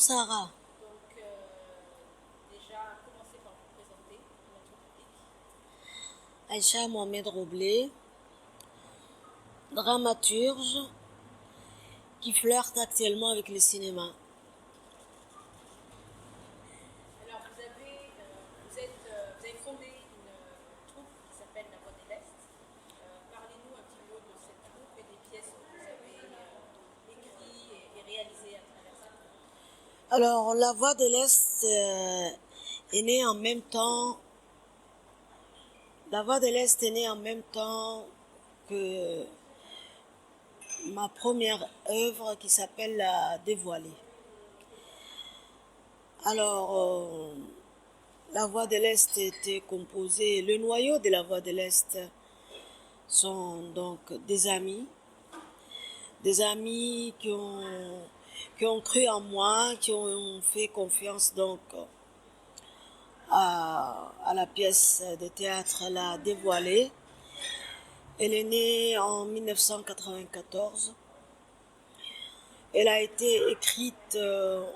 Sarah. Donc, déjà, commencez par vous présenter à notre public. Aïcha Mohamed Roblé, dramaturge qui flirte actuellement avec le cinéma. Alors, vous avez fondé une troupe qui s'appelle La Voix des Lestes. Parlez-nous un petit peu de cette troupe et des pièces que vous avez écrites et réalisées à travers cette troupe. Alors, La Voix de l'Est est née en même temps. La Voix de l'Est est née en même temps que ma première œuvre qui s'appelle La Dévoilée. Alors, La Voix de l'Est était composée, le noyau de La Voix de l'Est sont donc des amis qui ont cru en moi, qui ont fait confiance donc à la pièce de théâtre La Dévoilée. Elle est née en 1994. Elle a été écrite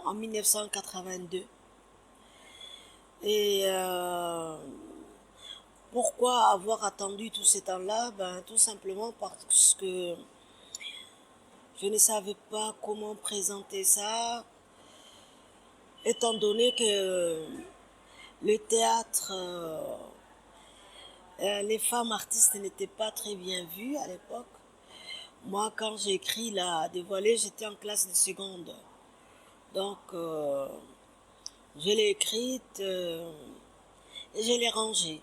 en 1982. Et pourquoi avoir attendu tout ce temps-là? Ben, tout simplement parce que je ne savais pas comment présenter ça, étant donné que le théâtre, les femmes artistes n'étaient pas très bien vues à l'époque. Moi, quand j'ai écrit La Dévoilée, j'étais en classe de seconde. Donc, je l'ai écrite et je l'ai rangée.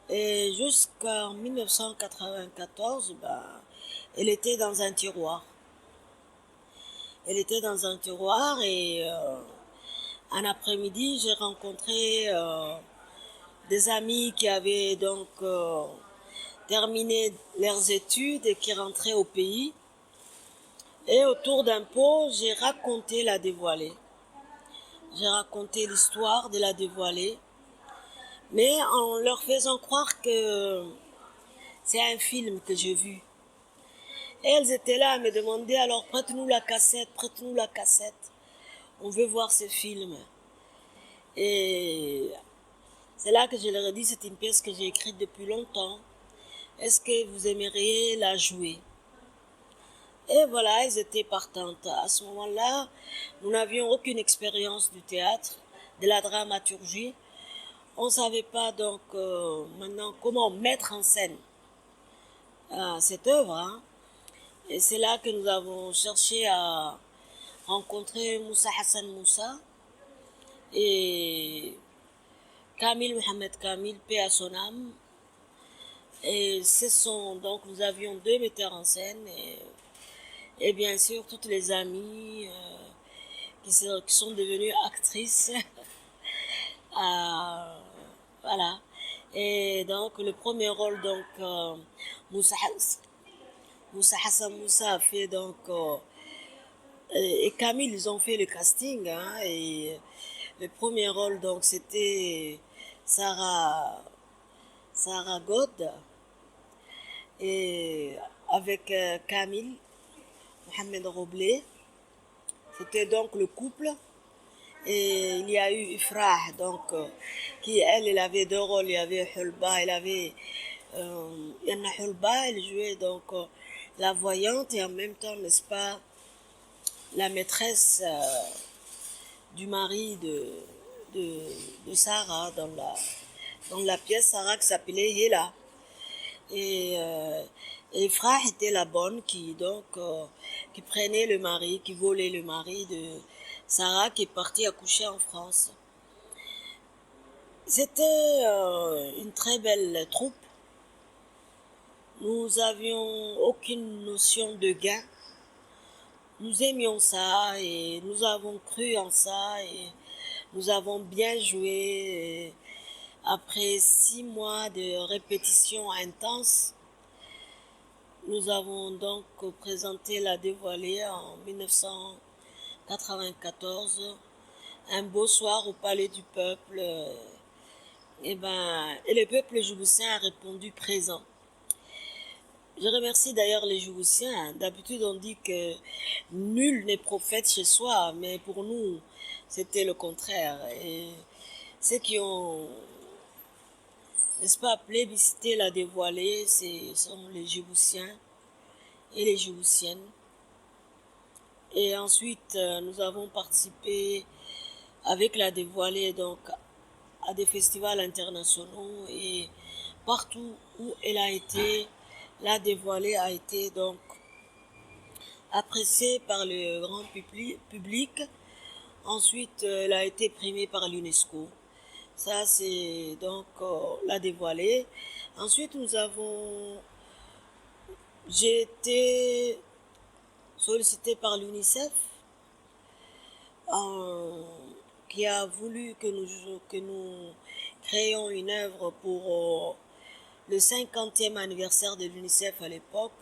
Et jusqu'en 1994, ben, elle était dans un tiroir. Elle était dans un tiroir et un après-midi, j'ai rencontré des amis qui avaient donc terminé leurs études et qui rentraient au pays. Et autour d'un pot, j'ai raconté La Dévoilée. J'ai raconté l'histoire de La Dévoilée, mais en leur faisant croire que c'est un film que j'ai vu. Et elles étaient là à me demander, alors prête-nous la cassette, prête-nous la cassette. On veut voir ce film. Et c'est là que je leur ai dit, c'est une pièce que j'ai écrite depuis longtemps. Est-ce que vous aimeriez la jouer? Et voilà, elles étaient partantes. À ce moment-là, nous n'avions aucune expérience du théâtre, de la dramaturgie. On ne savait pas donc maintenant comment mettre en scène cette œuvre. Hein. Et c'est là que nous avons cherché à rencontrer Moussa Hassan Moussa et Kamil Mohamed Kamil, paix à son âme. Et ce sont donc nous avions deux metteurs en scène et bien sûr toutes les amies qui sont devenues actrices. Euh, voilà. Et donc le premier rôle donc Moussa, Moussa Hassan Moussa a fait donc et Camille ils ont fait le casting hein, et le premier rôle donc c'était Sarah Sarah God et avec Camille Mohamed Roblé. C'était donc le couple. Et il y a eu Ifrah, donc, qui elle avait deux rôles. Il y avait Hulba, Yana Hulba, elle jouait donc la voyante et en même temps, n'est-ce pas, la maîtresse du mari de, de Sarah dans la pièce Sarah qui s'appelait Hela. Et, Ifrah était la bonne qui prenait le mari, qui volait le mari de Sarah qui est partie accoucher en France. C'était une très belle troupe. Nous avions aucune notion de gain. Nous aimions ça et nous avons cru en ça et nous avons bien joué. Et après 6 mois de répétition intense, nous avons donc présenté La Dévoilée en 1994, un beau soir au Palais du Peuple. Et le peuple djiboutien a répondu présent. Je remercie d'ailleurs les Djiboutiens. D'habitude, on dit que nul n'est prophète chez soi, mais pour nous, c'était le contraire. Et ceux qui ont, n'est-ce pas, plébiscité la dévoilée, ce sont les Djiboutiens et les Djiboutiennes. Et ensuite, nous avons participé avec la dévoilée donc à des festivals internationaux et partout où elle a été, la dévoilée a été donc appréciée par le grand public. Ensuite, elle a été primée par l'UNESCO. Ça, c'est donc la dévoilée. Ensuite, j'ai été sollicité par l'UNICEF euh, qui a voulu que nous créions une œuvre pour le 50e anniversaire de l'UNICEF à l'époque.